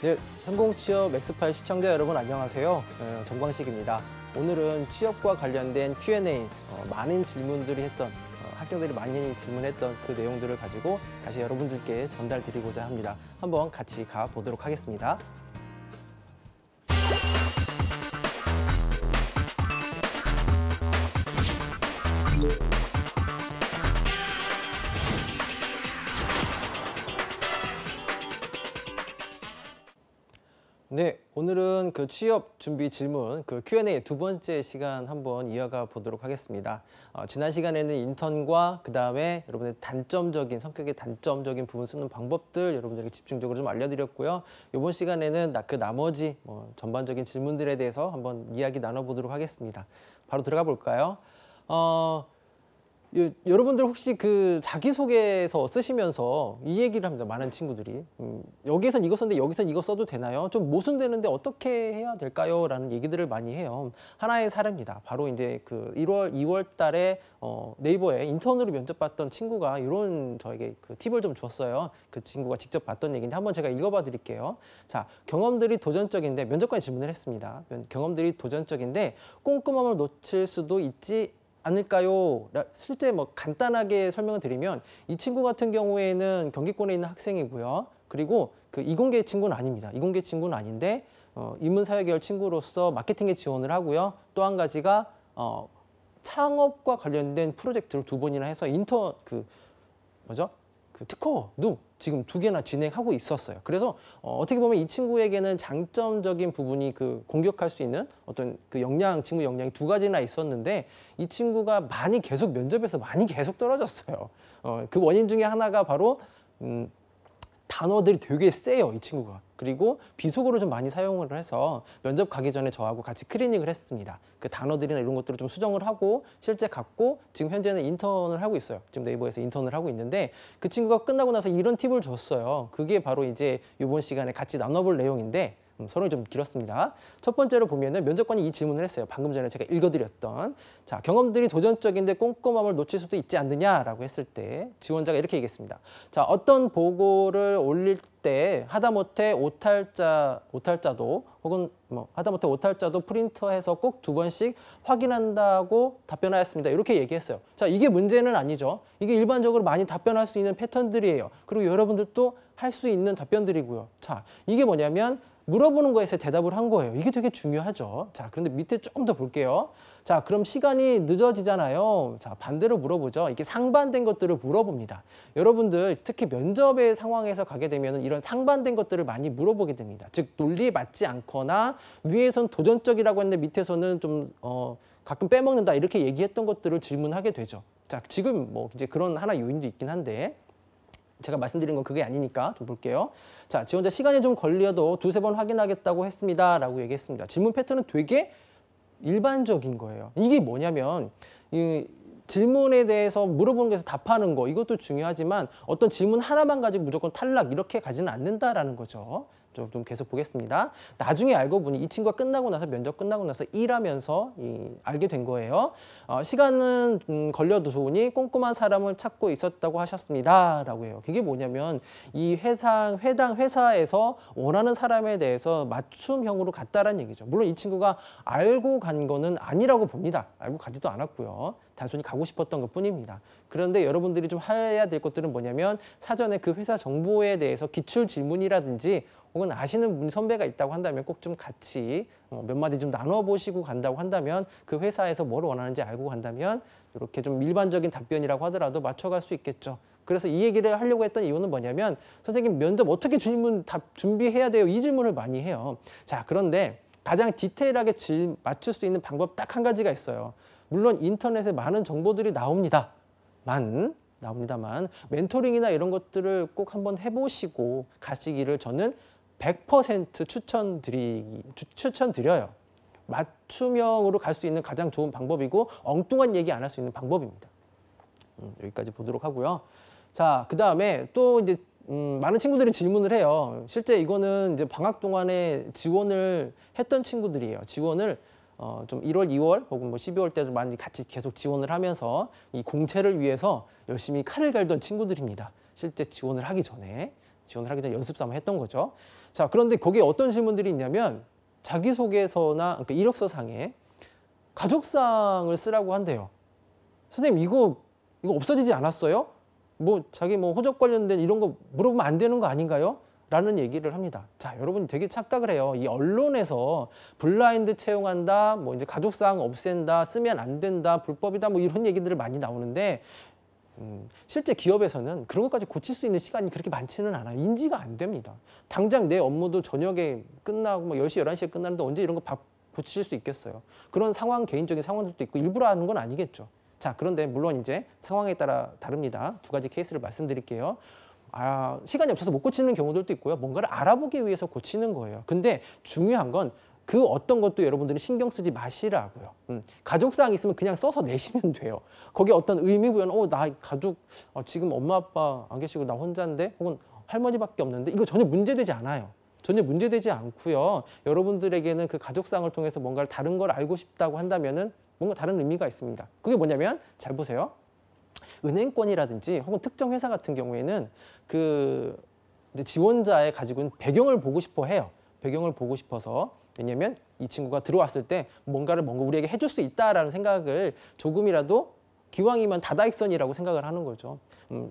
네, 성공취업 엑스파일 시청자 여러분 안녕하세요. 정광식입니다. 오늘은 취업과 관련된 Q&A, 많은 질문들이 했던, 학생들이 많이 질문했던 그 내용들을 가지고 다시 여러분들께 전달드리고자 합니다. 한번 같이 가보도록 하겠습니다. 네, 오늘은 그 취업 준비 질문, 그 Q&A 두 번째 시간 한번 이어가 보도록 하겠습니다. 지난 시간에는 인턴과 그 다음에 여러분의 성격의 단점적인 부분 쓰는 방법들 여러분들에게 집중적으로 좀 알려드렸고요. 이번 시간에는 그 나머지 전반적인 질문들에 대해서 한번 이야기 나눠보도록 하겠습니다. 바로 들어가 볼까요? 여러분들 혹시 그 자기소개서 쓰시면서 이 얘기를 합니다. 많은 친구들이. 여기선 이거 썼는데 여기선 이거 써도 되나요? 좀 모순되는데 어떻게 해야 될까요? 라는 얘기들을 많이 해요. 하나의 사례입니다. 바로 이제 그 1월, 2월 달에 네이버에 인턴으로 면접 봤던 친구가 이런 저에게 그 팁을 좀 줬어요. 그 친구가 직접 봤던 얘기인데 한번 제가 읽어봐 드릴게요. 자, 경험들이 도전적인데 면접관이 질문을 했습니다. 경험들이 도전적인데 꼼꼼함을 놓칠 수도 있지 않을까요? 실제 간단하게 설명을 드리면 이 친구 같은 경우에는 경기권에 있는 학생이고요. 그리고 그 이공계 친구는 아닙니다. 이공계 친구는 아닌데 인문사회 계열 친구로서 마케팅에 지원을 하고요. 또 한 가지가 창업과 관련된 프로젝트를 2번이나 해서 인턴 그 특허도 지금 2개나 진행하고 있었어요. 그래서 어떻게 보면 이 친구에게는 장점적인 부분이 그 공격할 수 있는 어떤 그 직무 역량이 2가지나 있었는데 이 친구가 면접에서 많이 계속 떨어졌어요. 그 원인 중에 하나가 바로 단어들이 되게 세요, 이 친구가. 그리고 비속어를 좀 많이 사용을 해서 면접 가기 전에 저하고 같이 클리닉을 했습니다. 그 단어들이나 이런 것들을 좀 수정을 하고 실제 갖고 지금 현재는 인턴을 하고 있어요. 지금 네이버에서 인턴을 하고 있는데 그 친구가 끝나고 나서 이런 팁을 줬어요. 그게 바로 이제 이번 시간에 같이 나눠볼 내용인데 서론이 좀 길었습니다. 첫 번째로 보면은 면접관이 이 질문을 했어요. 방금 전에 제가 읽어드렸던. 자, 경험들이 도전적인데 꼼꼼함을 놓칠 수도 있지 않느냐라고 했을 때 지원자가 이렇게 얘기했습니다. 자, 어떤 보고를 올릴 때 하다못해 오탈자도 혹은 하다못해 오탈자도 프린터해서 꼭 2번씩 확인한다고 답변하였습니다. 이렇게 얘기했어요. 자, 이게 문제는 아니죠. 이게 일반적으로 많이 답변할 수 있는 패턴들이에요. 그리고 여러분들도 할 수 있는 답변들이고요. 자, 이게 뭐냐면 물어보는 거에서 대답을 한 거예요. 이게 되게 중요하죠. 자, 그런데 밑에 조금 더 볼게요. 자, 그럼 시간이 늦어지잖아요. 자, 반대로 물어보죠. 이게 상반된 것들을 물어봅니다. 여러분들 특히 면접의 상황에서 가게 되면 이런 상반된 것들을 많이 물어보게 됩니다. 즉, 논리에 맞지 않거나 위에선 도전적이라고 했는데 밑에서는 좀 가끔 빼먹는다 이렇게 얘기했던 것들을 질문하게 되죠. 자, 지금 이제 그런 하나 요인도 있긴 한데 제가 말씀드린 건 그게 아니니까 좀 볼게요. 자, 지원자 시간이 좀 걸려도 2-3번 확인하겠다고 했습니다. 라고 얘기했습니다. 질문 패턴은 되게 일반적인 거예요. 이게 뭐냐면 이 질문에 대해서 물어보는 것에서 답하는 거 이것도 중요하지만 어떤 질문 하나만 가지고 무조건 탈락 이렇게 가지는 않는다라는 거죠. 좀 계속 보겠습니다. 나중에 알고 보니 이 친구가 면접 끝나고 나서 일하면서 알게 된 거예요. 시간은 걸려도 좋으니 꼼꼼한 사람을 찾고 있었다고 하셨습니다. 라고 해요. 그게 뭐냐면 이 해당 회사에서 원하는 사람에 대해서 맞춤형으로 갔다라는 얘기죠. 물론 이 친구가 알고 간 거는 아니라고 봅니다. 알고 가지도 않았고요. 단순히 가고 싶었던 것 뿐입니다. 그런데 여러분들이 좀 해야 될 것들은 뭐냐면 사전에 그 회사 정보에 대해서 기출 질문이라든지 혹은 아시는 선배가 있다고 한다면 꼭 좀 같이 몇 마디 좀 나눠보시고 간다고 한다면 그 회사에서 뭘 원하는지 알고 간다면 이렇게 좀 일반적인 답변이라고 하더라도 맞춰갈 수 있겠죠. 그래서 이 얘기를 하려고 했던 이유는 뭐냐면 선생님 면접 어떻게 준비해야 돼요? 이 질문을 많이 해요. 자, 그런데 가장 디테일하게 맞출 수 있는 방법 딱 한 가지가 있어요. 물론 인터넷에 많은 정보들이 나옵니다만 멘토링이나 이런 것들을 꼭 한번 해보시고 가시기를 저는 100% 추천드려요. 맞춤형으로 갈 수 있는 가장 좋은 방법이고 엉뚱한 얘기 안 할 수 있는 방법입니다. 여기까지 보도록 하고요. 자, 그 다음에 또 이제 많은 친구들이 질문을 해요. 실제 이거는 이제 방학 동안에 지원을 했던 친구들이에요. 지원을 좀 1월, 2월 혹은 12월 때도 많이 같이 계속 지원을 하면서 이 공채를 위해서 열심히 칼을 갈던 친구들입니다. 실제 지원을 하기 전에. 지원을 하기 전에 연습 삼아 했던 거죠. 자, 그런데 거기에 어떤 질문들이 있냐면 자기소개서나 그러니까 이력서 상에 가족상을 쓰라고 한대요. 선생님 이거 없어지지 않았어요? 뭐 자기 뭐 호적 관련된 이런 거 물어보면 안 되는 거 아닌가요? 라는 얘기를 합니다. 자, 여러분 되게 착각을 해요. 이 언론에서 블라인드 채용한다, 뭐 이제 가족상 없앤다, 쓰면 안 된다, 불법이다, 뭐 이런 얘기들을 많이 나오는데 실제 기업에서는 그런 것까지 고칠 수 있는 시간이 그렇게 많지는 않아요. 인지가 안 됩니다. 당장 내 업무도 저녁에 끝나고 뭐 10시, 11시에 끝나는데 언제 이런 거 고칠 수 있겠어요. 그런 상황, 개인적인 상황들도 있고 일부러 하는 건 아니겠죠. 자, 그런데 물론 이제 상황에 따라 다릅니다. 두 가지 케이스를 말씀드릴게요. 시간이 없어서 못 고치는 경우들도 있고요. 뭔가를 알아보기 위해서 고치는 거예요. 근데 중요한 건 그 어떤 것도 여러분들이 신경 쓰지 마시라고요. 가족사항 있으면 그냥 써서 내시면 돼요. 거기에 어떤 의미 부여는 나 가족 지금 엄마 아빠 안 계시고 나 혼자인데 혹은 할머니밖에 없는데 이거 전혀 문제되지 않아요. 전혀 문제되지 않고요. 여러분들에게는 그 가족사항을 통해서 뭔가를 다른 걸 알고 싶다고 한다면은 뭔가 다른 의미가 있습니다. 그게 뭐냐면 잘 보세요. 은행권이라든지 혹은 특정 회사 같은 경우에는 그 이제 지원자의 가지고 있는 배경을 보고 싶어 해요. 배경을 보고 싶어서 왜냐하면 이 친구가 들어왔을 때 뭔가 우리에게 해줄 수 있다라는 생각을 조금이라도 기왕이면 다다익선이라고 생각을 하는 거죠.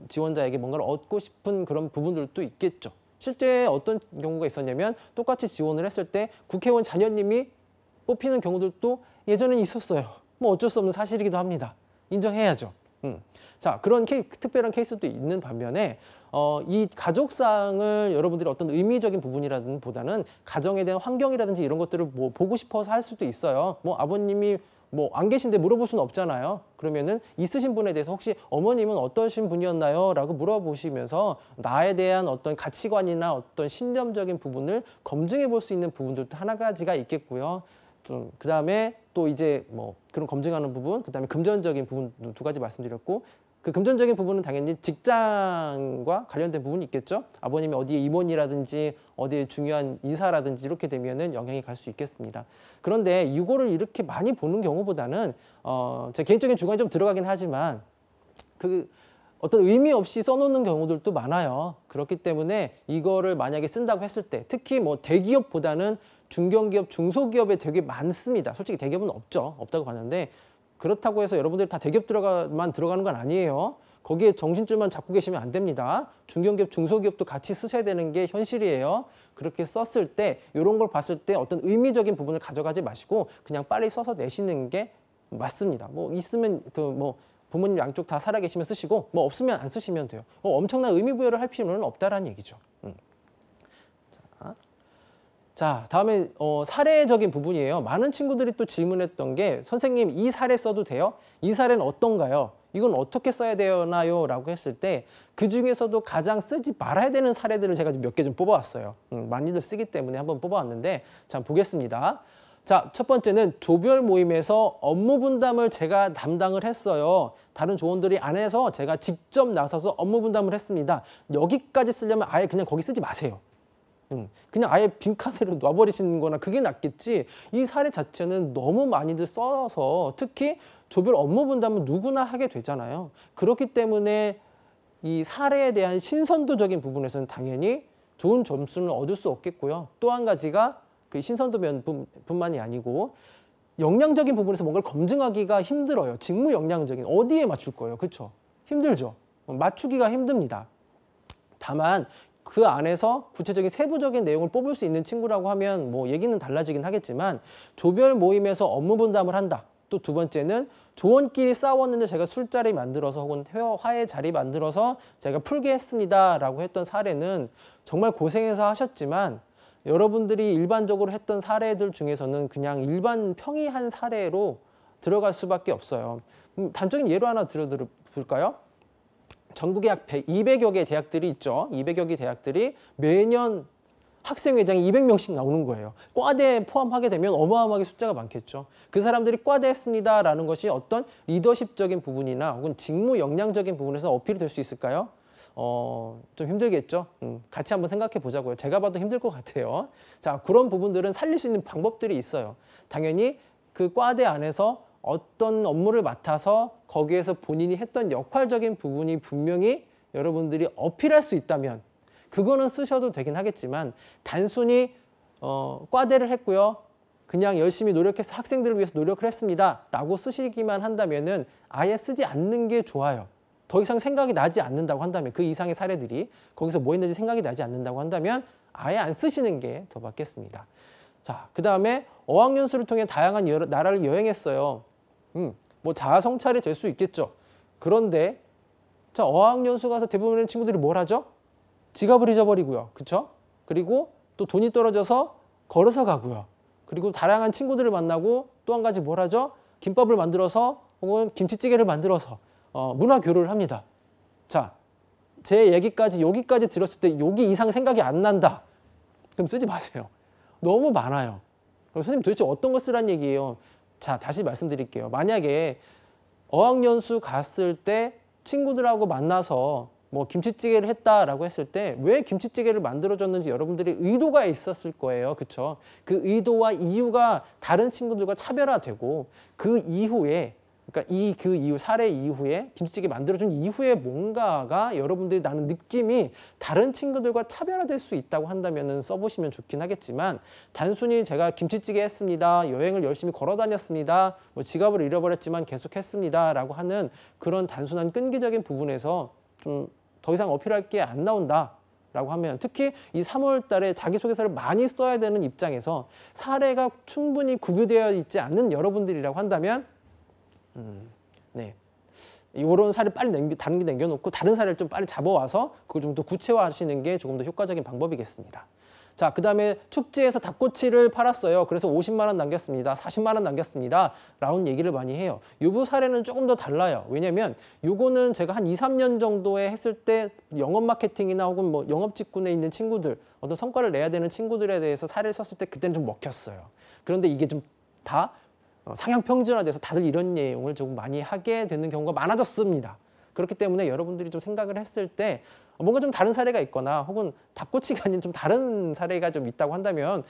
지원자에게 뭔가를 얻고 싶은 그런 부분들도 있겠죠. 실제 어떤 경우가 있었냐면 똑같이 지원을 했을 때 국회의원 자녀님이 뽑히는 경우들도 예전에는 있었어요. 뭐 어쩔 수 없는 사실이기도 합니다. 인정해야죠. 자, 그런 특별한 케이스도 있는 반면에 이 가족상을 여러분들이 어떤 의미적인 부분이라든 보다는 가정에 대한 환경이라든지 이런 것들을 뭐 보고 싶어서 할 수도 있어요. 뭐 아버님이 뭐 안 계신데 물어볼 수는 없잖아요. 그러면은 있으신 분에 대해서 혹시 어머님은 어떠신 분이었나요? 라고 물어보시면서 나에 대한 어떤 가치관이나 어떤 신념적인 부분을 검증해 볼 수 있는 부분들도 하나가지가 있겠고요. 좀 그다음에 또 이제 뭐 그런 검증하는 부분, 그다음에 금전적인 부분 두 가지 말씀드렸고 그 금전적인 부분은 당연히 직장과 관련된 부분이 있겠죠. 아버님이 어디에 임원이라든지 어디에 중요한 인사라든지 이렇게 되면은 영향이 갈 수 있겠습니다. 그런데 이거를 이렇게 많이 보는 경우보다는 제 개인적인 주관이 좀 들어가긴 하지만 그 어떤 의미 없이 써놓는 경우들도 많아요. 그렇기 때문에 이거를 만약에 쓴다고 했을 때 특히 뭐 대기업보다는 중견기업, 중소기업에 되게 많습니다. 솔직히 대기업은 없다고 봤는데 그렇다고 해서 여러분들이 다 대기업 들어가는 건 아니에요. 거기에 정신줄만 잡고 계시면 안 됩니다. 중견기업, 중소기업도 같이 쓰셔야 되는 게 현실이에요. 그렇게 썼을 때 이런 걸 봤을 때 어떤 의미적인 부분을 가져가지 마시고 그냥 빨리 써서 내시는 게 맞습니다. 뭐 있으면 뭐 부모님 양쪽 다 살아계시면 쓰시고 뭐 없으면 안 쓰시면 돼요. 엄청난 의미 부여를 할 필요는 없다라는 얘기죠. 자, 다음에 사례적인 부분이에요. 많은 친구들이 또 질문했던 게 선생님 이 사례 써도 돼요? 이 사례는 어떤가요? 이건 어떻게 써야 되나요? 라고 했을 때 그중에서도 가장 쓰지 말아야 되는 사례들을 제가 몇 개 좀 뽑아왔어요. 많이들 쓰기 때문에 한번 뽑아왔는데 자, 보겠습니다. 자, 첫 번째는 조별 모임에서 업무 분담을 제가 담당을 했어요. 다른 조원들이 안 해서 제가 직접 나서서 업무 분담을 했습니다. 여기까지 쓰려면 아예 그냥 거기 쓰지 마세요. 그냥 아예 빈칸으로 놔버리시는 거나 그게 낫겠지. 이 사례 자체는 너무 많이들 써서 특히 조별 업무 분담은 누구나 하게 되잖아요. 그렇기 때문에 이 사례에 대한 신선도적인 부분에서는 당연히 좋은 점수는 얻을 수 없겠고요. 또 한 가지가 그 신선도 면뿐만이 아니고 역량적인 부분에서 뭔가를 검증하기가 힘들어요. 직무 역량적인 어디에 맞출 거예요. 그렇죠? 힘들죠. 맞추기가 힘듭니다. 다만 그 안에서 구체적인 세부적인 내용을 뽑을 수 있는 친구라고 하면 뭐 얘기는 달라지긴 하겠지만 조별 모임에서 업무 분담을 한다. 또 두 번째는 조원끼리 싸웠는데 제가 술자리 만들어서 혹은 화해 자리 만들어서 제가 풀게 했습니다라고 했던 사례는 정말 고생해서 하셨지만 여러분들이 일반적으로 했던 사례들 중에서는 그냥 일반 평이한 사례로 들어갈 수밖에 없어요. 단적인 예로 하나 들어볼까요? 전국에 약 200여 개 대학들이 있죠. 200여 개 대학들이 매년 학생회장이 200명씩 나오는 거예요. 과대 포함하게 되면 어마어마하게 숫자가 많겠죠. 그 사람들이 과대했습니다라는 것이 어떤 리더십적인 부분이나 혹은 직무 역량적인 부분에서 어필이 될 수 있을까요? 좀 힘들겠죠. 같이 한번 생각해 보자고요. 제가 봐도 힘들 것 같아요. 자, 그런 부분들은 살릴 수 있는 방법들이 있어요. 당연히 그 과대 안에서 어떤 업무를 맡아서 거기에서 본인이 했던 역할적인 부분이 분명히 여러분들이 어필할 수 있다면 그거는 쓰셔도 되긴 하겠지만 단순히 과대를 했고요. 그냥 열심히 노력해서 학생들을 위해서 노력을 했습니다. 라고 쓰시기만 한다면은 아예 쓰지 않는 게 좋아요. 더 이상 생각이 나지 않는다고 한다면 그 이상의 사례들이 거기서 뭐 했는지 생각이 나지 않는다고 한다면 아예 안 쓰시는 게 더 맞겠습니다. 자, 그 다음에 어학연수를 통해 다양한 나라를 여행했어요. 뭐 자아성찰이 될 수 있겠죠. 그런데 자, 어학연수 가서 대부분의 친구들이 뭘 하죠? 지갑을 잊어버리고요. 그렇죠? 그리고 또 돈이 떨어져서 걸어서 가고요. 그리고 다양한 친구들을 만나고 또 한 가지 뭘 하죠? 김밥을 만들어서 혹은 김치찌개를 만들어서 문화 교류를 합니다. 자, 제 얘기까지 여기까지 들었을 때 여기 이상 생각이 안 난다. 그럼 쓰지 마세요. 너무 많아요. 그럼 선생님 도대체 어떤 거 쓰란 얘기예요? 자, 다시 말씀드릴게요. 만약에 어학연수 갔을 때 친구들하고 만나서 뭐 김치찌개를 했다라고 했을 때 왜 김치찌개를 만들어줬는지 여러분들이 의도가 있었을 거예요. 그렇죠? 그 의도와 이유가 다른 친구들과 차별화되고 그 이후에 그러니까 그 이후 사례 이후에 김치찌개 만들어준 이후에 뭔가가 여러분들이 나는 느낌이 다른 친구들과 차별화될 수 있다고 한다면은 써보시면 좋긴 하겠지만 단순히 제가 김치찌개 했습니다. 여행을 열심히 걸어 다녔습니다. 뭐 지갑을 잃어버렸지만 계속 했습니다라고 하는 그런 단순한 끈기적인 부분에서 좀 더 이상 어필할 게 안 나온다라고 하면 특히 이 3월 달에 자기소개서를 많이 써야 되는 입장에서 사례가 충분히 구비되어 있지 않는 여러분들이라고 한다면 네, 이런 사례 빨리 다른 게 남겨놓고 다른 사례를 좀 빨리 잡아와서 그걸 좀 더 구체화하시는 게 조금 더 효과적인 방법이겠습니다. 자, 그 다음에 축제에서 닭꼬치를 팔았어요. 그래서 50만 원 남겼습니다. 40만 원 남겼습니다. 라는 얘기를 많이 해요. 요 사례는 조금 더 달라요. 왜냐면 요거는 제가 한 2, 3년 정도에 했을 때 영업 마케팅이나 혹은 뭐 영업 직군에 있는 친구들, 어떤 성과를 내야 되는 친구들에 대해서 사례를 썼을 때 그때는 좀 먹혔어요. 그런데 이게 좀 다 상향 평준화돼서 다들 이런 내용을 조금 많이 하게 되는 경우가 많아졌습니다. 그렇기 때문에 여러분들이 좀 생각을 했을 때 뭔가 좀 다른 사례가 있거나 혹은 닭꼬치가 아닌 좀 다른 사례가 좀 있다고 한다면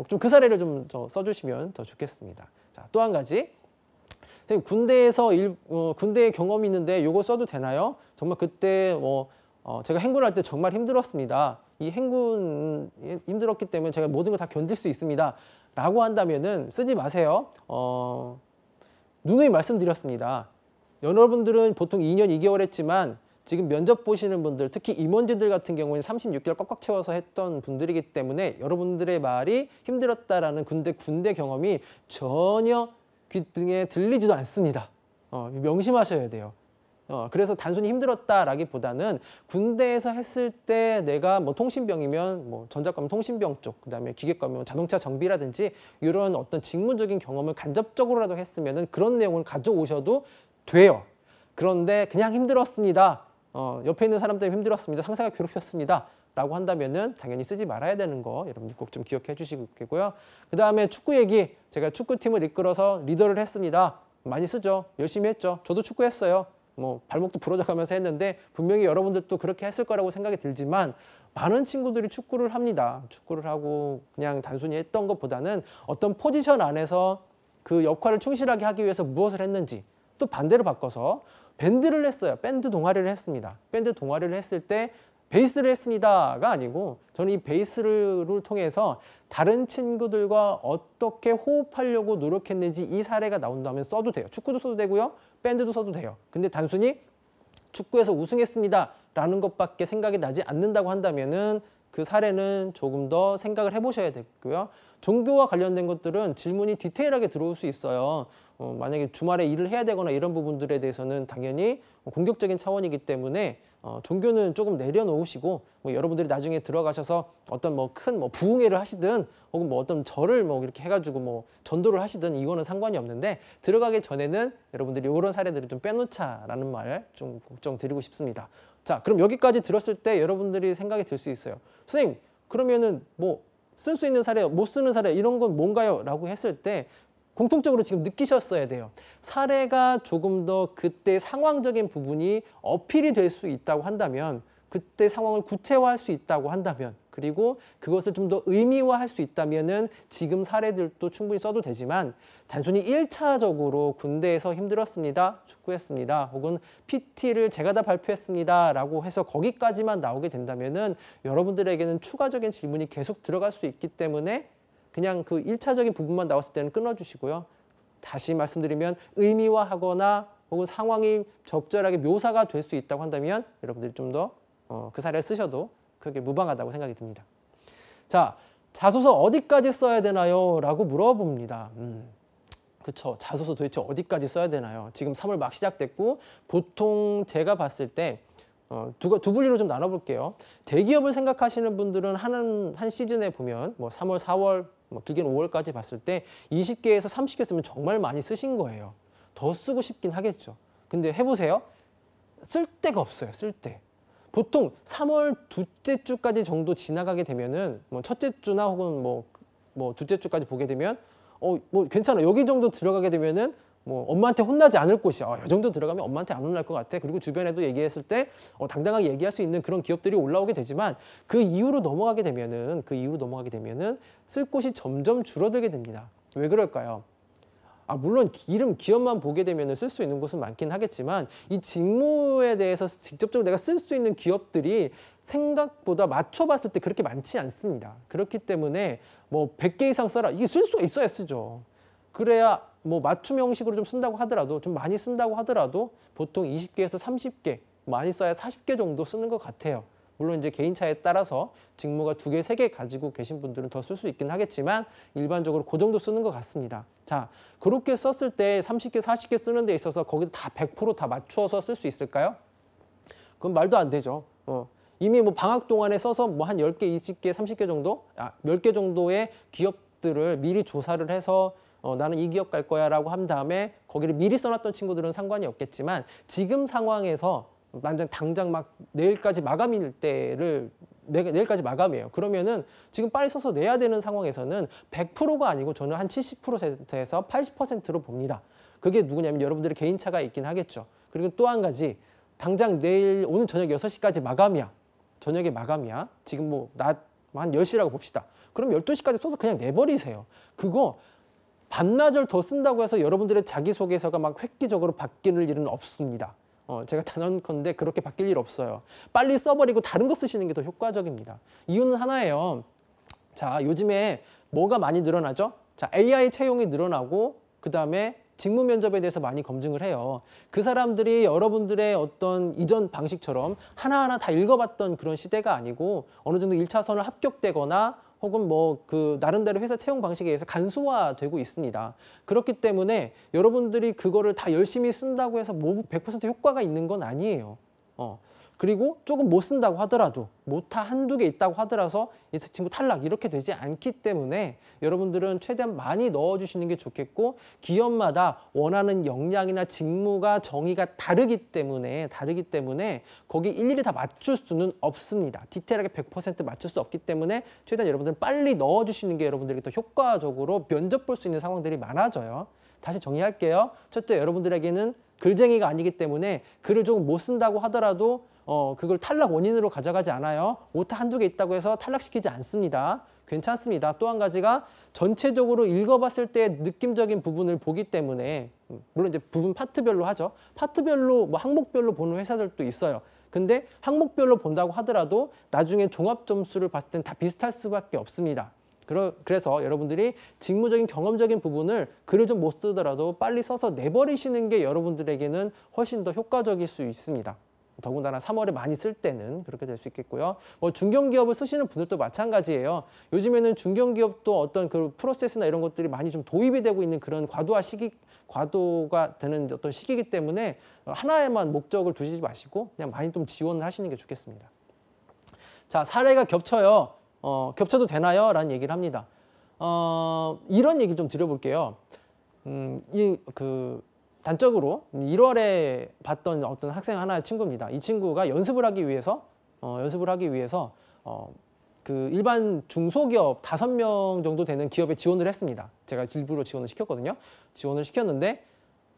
좀 그 사례를 좀 써주시면 더 좋겠습니다. 자, 또 한 가지. 선생님, 군대에서 군대 경험이 있는데 이거 써도 되나요? 정말 그때 제가 행군할 때 정말 힘들었습니다. 이 행군 힘들었기 때문에 제가 모든 걸 다 견딜 수 있습니다. 라고 한다면은 쓰지 마세요. 누누이 말씀드렸습니다. 여러분들은 보통 2년 2개월 했지만 지금 면접 보시는 분들, 특히 임원진들 같은 경우에는 36개월 꽉꽉 채워서 했던 분들이기 때문에 여러분들의 말이 힘들었다라는 군대 경험이 전혀 귀등에 들리지도 않습니다. 명심하셔야 돼요. 그래서 단순히 힘들었다라기보다는 군대에서 했을 때 내가 뭐 통신병이면 뭐 전작과면 통신병 쪽, 그다음에 기계과면 자동차 정비라든지 이런 어떤 직무적인 경험을 간접적으로라도 했으면은 그런 내용을 가져오셔도 돼요. 그런데 그냥 힘들었습니다. 옆에 있는 사람 때문에 힘들었습니다. 상사가 괴롭혔습니다. 라고 한다면은 당연히 쓰지 말아야 되는 거 여러분들 꼭 좀 기억해 주시고요. 그 다음에 축구 얘기. 제가 축구팀을 이끌어서 리더를 했습니다. 많이 쓰죠. 열심히 했죠. 저도 축구했어요. 뭐 발목도 부러져가면서 했는데 분명히 여러분들도 그렇게 했을 거라고 생각이 들지만 많은 친구들이 축구를 합니다. 축구를 하고 그냥 단순히 했던 것보다는 어떤 포지션 안에서 그 역할을 충실하게 하기 위해서 무엇을 했는지 또 반대로 바꿔서 밴드를 했어요. 밴드 동아리를 했습니다. 밴드 동아리를 했을 때 베이스를 했습니다가 아니고 저는 이 베이스를 통해서 다른 친구들과 어떻게 호흡하려고 노력했는지 이 사례가 나온다면 써도 돼요. 축구도 써도 되고요. 밴드도 써도 돼요. 근데 단순히 축구에서 우승했습니다 라는 것밖에 생각이 나지 않는다고 한다면은 그 사례는 조금 더 생각을 해보셔야 되고요. 종교와 관련된 것들은 질문이 디테일하게 들어올 수 있어요. 만약에 주말에 일을 해야 되거나 이런 부분들에 대해서는 당연히 공격적인 차원이기 때문에 종교는 조금 내려놓으시고 뭐 여러분들이 나중에 들어가셔서 어떤 뭐 큰 뭐 부흥회를 하시든 혹은 뭐 어떤 절을 뭐 이렇게 해가지고 뭐 전도를 하시든 이거는 상관이 없는데 들어가기 전에는 여러분들이 이런 사례들을 좀 빼놓자라는 말 좀 걱정 드리고 싶습니다. 자, 그럼 여기까지 들었을 때 여러분들이 생각이 들 수 있어요. 선생님, 그러면은 뭐 쓸 수 있는 사례, 못 쓰는 사례 이런 건 뭔가요? 라고 했을 때 공통적으로 지금 느끼셨어야 돼요. 사례가 조금 더 그때 상황적인 부분이 어필이 될 수 있다고 한다면 그때 상황을 구체화할 수 있다고 한다면 그리고 그것을 좀 더 의미화할 수 있다면은 지금 사례들도 충분히 써도 되지만 단순히 1차적으로 군대에서 힘들었습니다, 축구했습니다, 혹은 PT를 제가 다 발표했습니다라고 해서 거기까지만 나오게 된다면은 여러분들에게는 추가적인 질문이 계속 들어갈 수 있기 때문에 그냥 그 1차적인 부분만 나왔을 때는 끊어주시고요. 다시 말씀드리면 의미화하거나 혹은 상황이 적절하게 묘사가 될 수 있다고 한다면 여러분들이 좀 더 그 사례를 쓰셔도 그게 무방하다고 생각이 듭니다. 자, 자소서 어디까지 써야 되나요? 라고 물어봅니다. 그쵸. 자소서 도대체 어디까지 써야 되나요? 지금 3월 막 시작됐고 보통 제가 봤을 때 두 분류로 좀 나눠볼게요. 대기업을 생각하시는 분들은 한 시즌에 보면 뭐 3월, 4월, 뭐 길게는 5월까지 봤을 때 20개에서 30개 쓰면 정말 많이 쓰신 거예요. 더 쓰고 싶긴 하겠죠. 근데 해보세요. 쓸 데가 없어요. 쓸 데. 보통 3월 둘째 주까지 정도 지나가게 되면은 뭐 첫째 주나 혹은 뭐 둘째 주까지 보게 되면 뭐 괜찮아. 여기 정도 들어가게 되면은 뭐 엄마한테 혼나지 않을 곳이야. 이 정도 들어가면 엄마한테 안 혼날 것 같아. 그리고 주변에도 얘기했을 때 당당하게 얘기할 수 있는 그런 기업들이 올라오게 되지만 그 이후로 넘어가게 되면은 쓸 곳이 점점 줄어들게 됩니다. 왜 그럴까요? 물론 이름 기업만 보게 되면 쓸 수 있는 곳은 많긴 하겠지만 이 직무에 대해서 직접적으로 내가 쓸 수 있는 기업들이 생각보다 맞춰봤을 때 그렇게 많지 않습니다. 그렇기 때문에 뭐 100개 이상 써라. 이게 쓸 수가 있어야 쓰죠. 그래야 뭐 맞춤 형식으로 좀 쓴다고 하더라도 좀 많이 쓴다고 하더라도 보통 20개에서 30개 많이 써야 40개 정도 쓰는 것 같아요. 물론 이제 개인차에 따라서 직무가 2개, 3개 가지고 계신 분들은 더 쓸 수 있긴 하겠지만 일반적으로 그 정도 쓰는 것 같습니다. 자, 그렇게 썼을 때 30개, 40개 쓰는 데 있어서 거기서 다 100% 다 맞추어서 쓸 수 있을까요? 그건 말도 안 되죠. 이미 뭐 방학 동안에 써서 뭐 한 10개, 20개, 30개 정도? 10개 정도의 기업들을 미리 조사를 해서 나는 이 기업 갈 거야 라고 한 다음에 거기를 미리 써놨던 친구들은 상관이 없겠지만 지금 상황에서 당장 막 내일까지 마감일 때를 내일까지 마감이에요. 그러면은 지금 빨리 써서 내야 되는 상황에서는 100%가 아니고 저는 한 70%에서 80%로 봅니다. 그게 누구냐면 여러분들의 개인차가 있긴 하겠죠. 그리고 또 한 가지 당장 오늘 저녁 6시까지 마감이야. 저녁에 마감이야. 지금 뭐 낮 한 10시라고 봅시다. 그럼 12시까지 써서 그냥 내버리세요. 그거 반나절 더 쓴다고 해서 여러분들의 자기소개서가 막 획기적으로 바뀔 일은 없습니다. 제가 단언컨대 그렇게 바뀔 일 없어요. 빨리 써버리고 다른 거 쓰시는 게 더 효과적입니다. 이유는 하나예요. 자, 요즘에 뭐가 많이 늘어나죠? 자, AI 채용이 늘어나고 그 다음에 직무 면접에 대해서 많이 검증을 해요. 그 사람들이 여러분들의 어떤 이전 방식처럼 하나하나 다 읽어봤던 그런 시대가 아니고 어느 정도 1차선을 합격되거나 혹은 뭐 그 나름대로 회사 채용 방식에 의해서 간소화되고 있습니다. 그렇기 때문에 여러분들이 그거를 다 열심히 쓴다고 해서 뭐 100% 효과가 있는 건 아니에요. 그리고 조금 못 쓴다고 하더라도 모타 한두 개 있다고 하더라도 이 친구 탈락 이렇게 되지 않기 때문에 여러분들은 최대한 많이 넣어주시는 게 좋겠고 기업마다 원하는 역량이나 직무가 정의가 다르기 때문에 거기 일일이 다 맞출 수는 없습니다. 디테일하게 100% 맞출 수 없기 때문에 최대한 여러분들은 빨리 넣어주시는 게 여러분들에게 더 효과적으로 면접 볼 수 있는 상황들이 많아져요. 다시 정리할게요. 첫째, 여러분들에게는 글쟁이가 아니기 때문에 글을 조금 못 쓴다고 하더라도 그걸 탈락 원인으로 가져가지 않아요. 오타 한두 개 있다고 해서 탈락시키지 않습니다. 괜찮습니다. 또 한 가지가 전체적으로 읽어봤을 때 느낌적인 부분을 보기 때문에 물론 이제 부분 파트별로 하죠. 파트별로 뭐 항목별로 보는 회사들도 있어요. 근데 항목별로 본다고 하더라도 나중에 종합 점수를 봤을 땐 다 비슷할 수밖에 없습니다. 그래서 여러분들이 직무적인 경험적인 부분을 글을 좀 못 쓰더라도 빨리 써서 내버리시는 게 여러분들에게는 훨씬 더 효과적일 수 있습니다. 더군다나 3월에 많이 쓸 때는 그렇게 될 수 있겠고요. 뭐 중견기업을 쓰시는 분들도 마찬가지예요. 요즘에는 중견기업도 어떤 그 프로세스나 이런 것들이 많이 좀 도입이 되고 있는 그런 과도가 되는 어떤 시기이기 때문에 하나에만 목적을 두시지 마시고 그냥 많이 좀 지원을 하시는 게 좋겠습니다. 자, 사례가 겹쳐요. 겹쳐도 되나요? 라는 얘기를 합니다. 이런 얘기 좀 드려볼게요. 단적으로 1월에 봤던 어떤 학생 하나의 친구입니다. 이 친구가 연습을 하기 위해서 그 일반 중소기업 5명 정도 되는 기업에 지원을 했습니다. 제가 일부러 지원을 시켰거든요. 지원을 시켰는데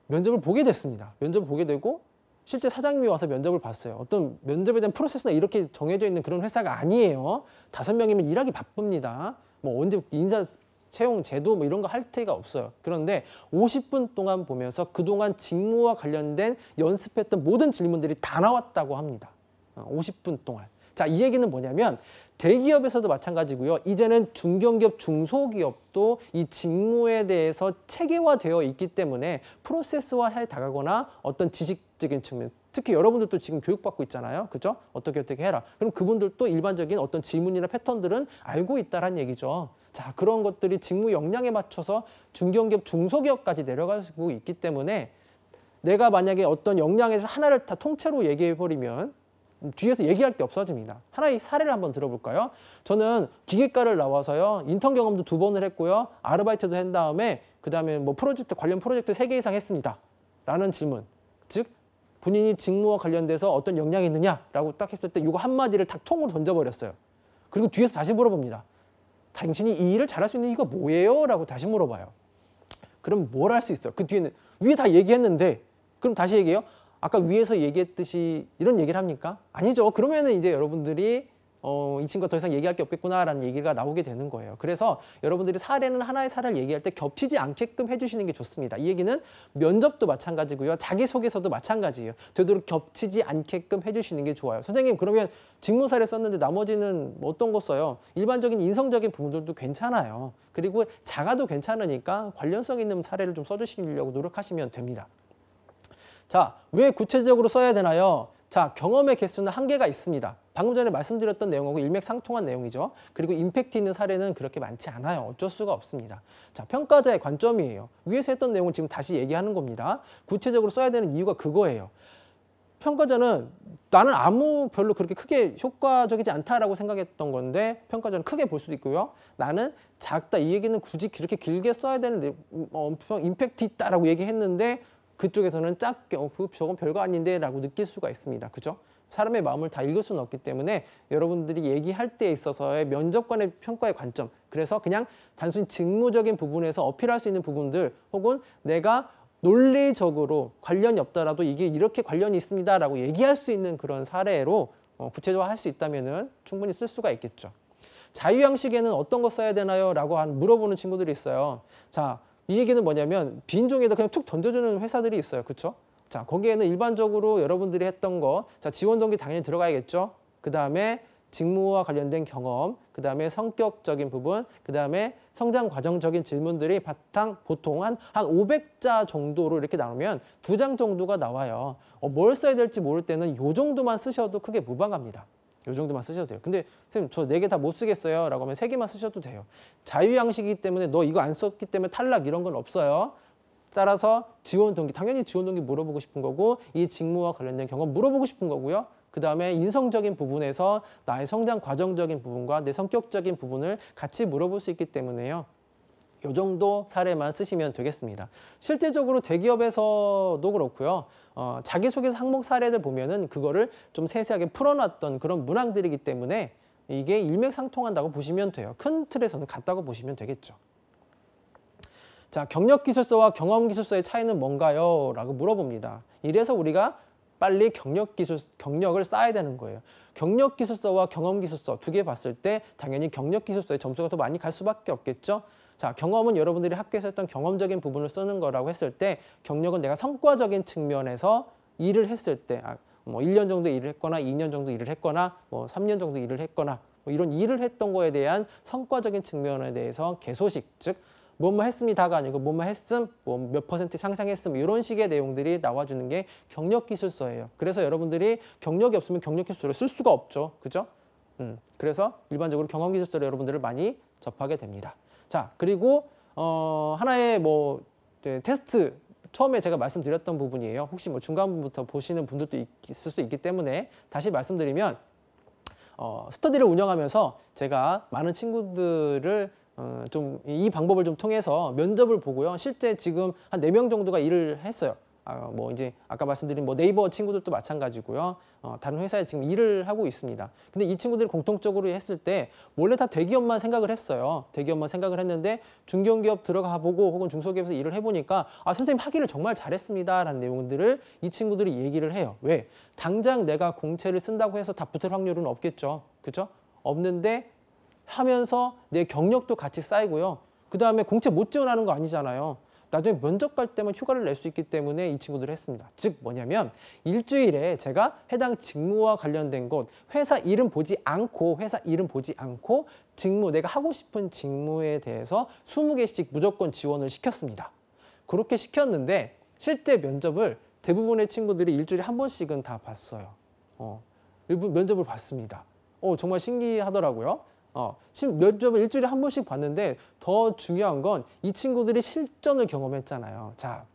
면접을 보게 됐습니다. 면접을 보게 되고 실제 사장님이 와서 면접을 봤어요. 어떤 면접에 대한 프로세스나 이렇게 정해져 있는 그런 회사가 아니에요. 5명이면 일하기 바쁩니다. 뭐 언제 인사 채용 제도 뭐 이런 거 할 테가 없어요. 그런데 50분 동안 보면서 그동안 직무와 관련된 연습했던 모든 질문들이 다 나왔다고 합니다. 50분 동안. 자, 이 얘기는 뭐냐면 대기업에서도 마찬가지고요. 이제는 중견기업, 중소기업도 이 직무에 대해서 체계화되어 있기 때문에 프로세스화해 나가거나 어떤 지식적인 측면, 특히 여러분들도 지금 교육받고 있잖아요. 그죠? 어떻게 해라. 그럼 그분들도 일반적인 어떤 질문이나 패턴들은 알고 있다란 얘기죠. 자, 그런 것들이 직무 역량에 맞춰서 중견기업, 중소기업까지 내려가고 있기 때문에 내가 만약에 어떤 역량에서 하나를 다 통째로 얘기해버리면 뒤에서 얘기할 게 없어집니다. 하나의 사례를 한번 들어볼까요? 저는 기계과를 나와서요. 인턴 경험도 2번을 했고요. 아르바이트도 한 다음에 그다음에 뭐 프로젝트 관련 프로젝트 3개 이상 했습니다. 라는 질문. 즉 본인이 직무와 관련돼서 어떤 역량이 있느냐라고 딱 했을 때 이거 한마디를 딱 통으로 던져버렸어요. 그리고 뒤에서 다시 물어봅니다. 당신이 이 일을 잘할 수 있는 이유가 뭐예요? 라고 다시 물어봐요. 그럼 뭘 할 수 있어요? 그 뒤에는 위에 다 얘기했는데 그럼 다시 얘기해요? 아까 위에서 얘기했듯이 이런 얘기를 합니까? 아니죠. 그러면은 이제 여러분들이 이 친구가 더 이상 얘기할 게 없겠구나라는 얘기가 나오게 되는 거예요. 그래서 여러분들이 사례는 하나의 사례를 얘기할 때 겹치지 않게끔 해주시는 게 좋습니다. 이 얘기는 면접도 마찬가지고요. 자기소개서도 마찬가지예요. 되도록 겹치지 않게끔 해주시는 게 좋아요. 선생님 그러면 직무 사례 썼는데 나머지는 뭐 어떤 거 써요? 일반적인 인성적인 부분들도 괜찮아요. 그리고 작아도 괜찮으니까 관련성 있는 사례를 좀 써주시려고 노력하시면 됩니다. 자, 왜 구체적으로 써야 되나요? 자, 경험의 개수는 한계가 있습니다. 방금 전에 말씀드렸던 내용하고 일맥상통한 내용이죠. 그리고 임팩트 있는 사례는 그렇게 많지 않아요. 어쩔 수가 없습니다. 자, 평가자의 관점이에요. 위에서 했던 내용을 지금 다시 얘기하는 겁니다. 구체적으로 써야 되는 이유가 그거예요. 평가자는 나는 별로 그렇게 크게 효과적이지 않다라고 생각했던 건데 평가자는 크게 볼 수도 있고요. 나는 작다. 이 얘기는 굳이 그렇게 길게 써야 되는데 임팩트 있다라고 얘기했는데 그쪽에서는 작게 저건 별거 아닌데 라고 느낄 수가 있습니다. 그죠? 사람의 마음을 다 읽을 수는 없기 때문에 여러분들이 얘기할 때에 있어서의 면접관의 평가의 관점, 그래서 그냥 단순히 직무적인 부분에서 어필할 수 있는 부분들 혹은 내가 논리적으로 관련이 없더라도 이게 이렇게 관련이 있습니다 라고 얘기할 수 있는 그런 사례로 구체적으로 할 수 있다면 충분히 쓸 수가 있겠죠. 자유양식에는 어떤 거 써야 되나요? 라고 물어보는 친구들이 있어요. 자, 이 얘기는 뭐냐면 빈종에다 그냥 툭 던져주는 회사들이 있어요. 그렇죠? 자, 거기에는 일반적으로 여러분들이 했던 거, 자, 지원 동기 당연히 들어가야겠죠. 그 다음에 직무와 관련된 경험, 그 다음에 성격적인 부분, 그 다음에 성장 과정적인 질문들이 바탕 보통 한 500자 정도로 이렇게 나오면 2장 정도가 나와요. 뭘 써야 될지 모를 때는 요 정도만 쓰셔도 크게 무방합니다. 요 정도만 쓰셔도 돼요. 근데 선생님 저 4개 다 못 쓰겠어요 라고 하면 3개만 쓰셔도 돼요. 자유양식이기 때문에 너 이거 안 썼기 때문에 탈락 이런 건 없어요. 따라서 지원 동기, 당연히 지원 동기 물어보고 싶은 거고 이 직무와 관련된 경험 물어보고 싶은 거고요. 그 다음에 인성적인 부분에서 나의 성장 과정적인 부분과 내 성격적인 부분을 같이 물어볼 수 있기 때문에요. 이 정도 사례만 쓰시면 되겠습니다. 실제적으로 대기업에서도 그렇고요. 자기소개서 항목 사례들 보면은 그거를 좀 세세하게 풀어놨던 그런 문항들이기 때문에 이게 일맥상통한다고 보시면 돼요. 큰 틀에서는 같다고 보시면 되겠죠. 자, 경력기술서와 경험기술서의 차이는 뭔가요? 라고 물어봅니다. 이래서 우리가 빨리 경력을 쌓아야 되는 거예요. 경력기술서와 경험기술서 2개 봤을 때 당연히 경력기술서에 점수가 더 많이 갈 수밖에 없겠죠. 자, 경험은 여러분들이 학교에서 했던 경험적인 부분을 쓰는 거라고 했을 때 경력은 내가 성과적인 측면에서 일을 했을 때 뭐 1년 정도 일을 했거나 2년 정도 일을 했거나 뭐 3년 정도 일을 했거나 뭐 이런 일을 했던 거에 대한 성과적인 측면에 대해서 개소식, 즉 뭐뭐 했습니다가 아니고 뭐뭐 했음, 뭐 몇 퍼센트 상향했음 이런 식의 내용들이 나와주는 게 경력기술서예요. 그래서 여러분들이 경력이 없으면 경력기술서를 쓸 수가 없죠. 그죠? 그래서 일반적으로 경험기술서를 여러분들을 많이 접하게 됩니다. 자, 그리고 하나의 테스트 처음에 제가 말씀드렸던 부분이에요. 혹시 뭐 중간부터 보시는 분들도 있을 수 있기 때문에 다시 말씀드리면 스터디를 운영하면서 제가 많은 친구들을 좀 이 방법을 좀 통해서 면접을 보고요. 실제 지금 한 4명 정도가 일을 했어요. 뭐 이제 아까 말씀드린 뭐 네이버 친구들도 마찬가지고요. 다른 회사에 지금 일을 하고 있습니다. 근데 이 친구들이 공통적으로 했을 때 원래 다 대기업만 생각을 했어요. 대기업만 생각을 했는데 중견기업 들어가 보고 혹은 중소기업에서 일을 해보니까 선생님 하기를 정말 잘했습니다라는 내용들을 이 친구들이 얘기를 해요. 왜? 당장 내가 공채를 쓴다고 해서 다 붙을 확률은 없겠죠. 그죠? 없는데 하면서 내 경력도 같이 쌓이고요. 그 다음에 공채 못 지원하는 거 아니잖아요. 나중에 면접 갈 때만 휴가를 낼 수 있기 때문에 이 친구들을 했습니다. 즉 뭐냐면 일주일에 제가 해당 직무와 관련된 곳 회사 이름 보지 않고 직무 내가 하고 싶은 직무에 대해서 20개씩 무조건 지원을 시켰습니다. 그렇게 시켰는데 실제 면접을 대부분의 친구들이 일주일에 한 번씩은 다 봤어요. 면접을 봤습니다. 정말 신기하더라고요. 면접을 일주일에 한 번씩 봤는데 더 중요한 건 이 친구들이 실전을 경험했잖아요. 자,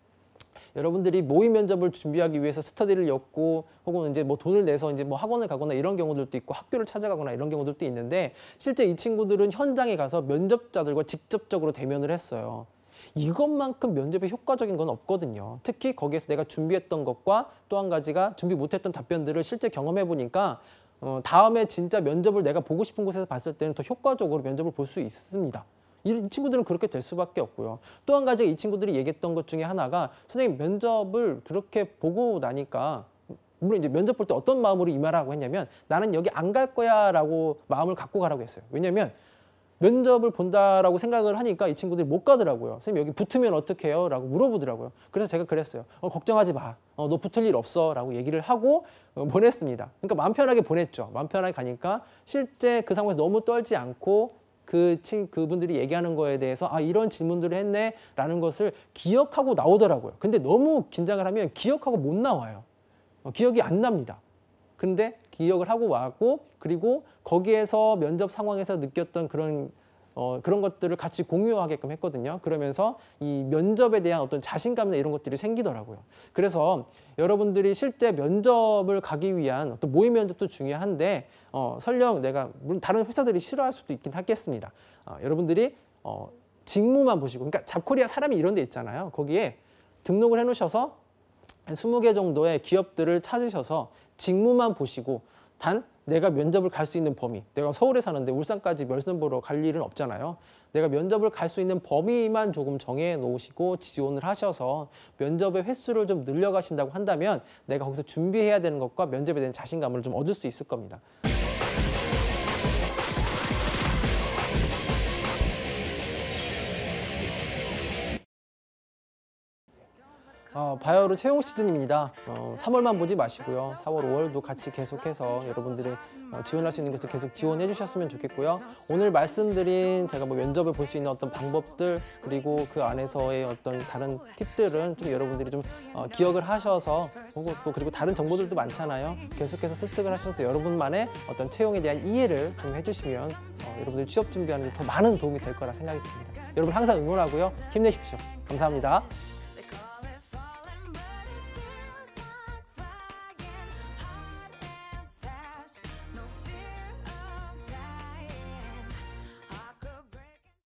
여러분들이 모의 면접을 준비하기 위해서 스터디를 엮고 혹은 이제 뭐 돈을 내서 이제 뭐 학원을 가거나 이런 경우들도 있고 학교를 찾아가거나 이런 경우들도 있는데 실제 이 친구들은 현장에 가서 면접자들과 직접적으로 대면을 했어요. 이것만큼 면접에 효과적인 건 없거든요. 특히 거기에서 내가 준비했던 것과 또 한 가지가 준비 못했던 답변들을 실제 경험해 보니까 다음에 진짜 면접을 내가 보고 싶은 곳에서 봤을 때는 더 효과적으로 면접을 볼 수 있습니다. 이 친구들은 그렇게 될 수밖에 없고요. 또 한 가지 이 친구들이 얘기했던 것 중에 하나가 선생님 면접을 그렇게 보고 나니까 물론 이제 면접 볼 때 어떤 마음으로 임하라고 했냐면 나는 여기 안 갈 거야 라고 마음을 갖고 가라고 했어요. 왜냐면 면접을 본다라고 생각을 하니까 이 친구들이 못 가더라고요. 선생님 여기 붙으면 어떡해요? 라고 물어보더라고요. 그래서 제가 그랬어요. 걱정하지 마. 너 붙을 일 없어. 라고 얘기를 하고 보냈습니다. 그러니까 마음 편하게 보냈죠. 마음 편하게 가니까 실제 그 상황에서 너무 떨지 않고 그분들이 얘기하는 거에 대해서 이런 질문들을 했네 라는 것을 기억하고 나오더라고요. 근데 너무 긴장을 하면 기억하고 못 나와요. 기억이 안 납니다. 근데 기억을 하고 왔고 그리고 거기에서 면접 상황에서 느꼈던 그런 것들을 같이 공유하게끔 했거든요. 그러면서 이 면접에 대한 어떤 자신감이나 이런 것들이 생기더라고요. 그래서 여러분들이 실제 면접을 가기 위한 어떤 모의 면접도 중요한데 설령 내가 물론 다른 회사들이 싫어할 수도 있긴 하겠습니다. 여러분들이 직무만 보시고 그러니까 잡코리아 사람이 이런 데 있잖아요. 거기에 등록을 해놓으셔서 한 20개 정도의 기업들을 찾으셔서 직무만 보시고 단 내가 면접을 갈 수 있는 범위, 내가 서울에 사는데 울산까지 면접 보러 갈 일은 없잖아요. 내가 면접을 갈 수 있는 범위만 조금 정해 놓으시고 지원을 하셔서 면접의 횟수를 좀 늘려가신다고 한다면 내가 거기서 준비해야 되는 것과 면접에 대한 자신감을 좀 얻을 수 있을 겁니다. 바이오로 채용 시즌입니다. 3월만 보지 마시고요. 4월, 5월도 같이 계속해서 여러분들이 지원할 수 있는 것을 계속 지원해 주셨으면 좋겠고요. 오늘 말씀드린 제가 뭐 면접을 볼 수 있는 어떤 방법들 그리고 그 안에서의 어떤 다른 팁들은 좀 여러분들이 좀 기억을 하셔서 또 그리고 다른 정보들도 많잖아요. 계속해서 습득을 하셔서 여러분만의 어떤 채용에 대한 이해를 좀 해주시면 여러분들 취업 준비하는 데 더 많은 도움이 될 거라 생각이 듭니다. 여러분 항상 응원하고요. 힘내십시오. 감사합니다.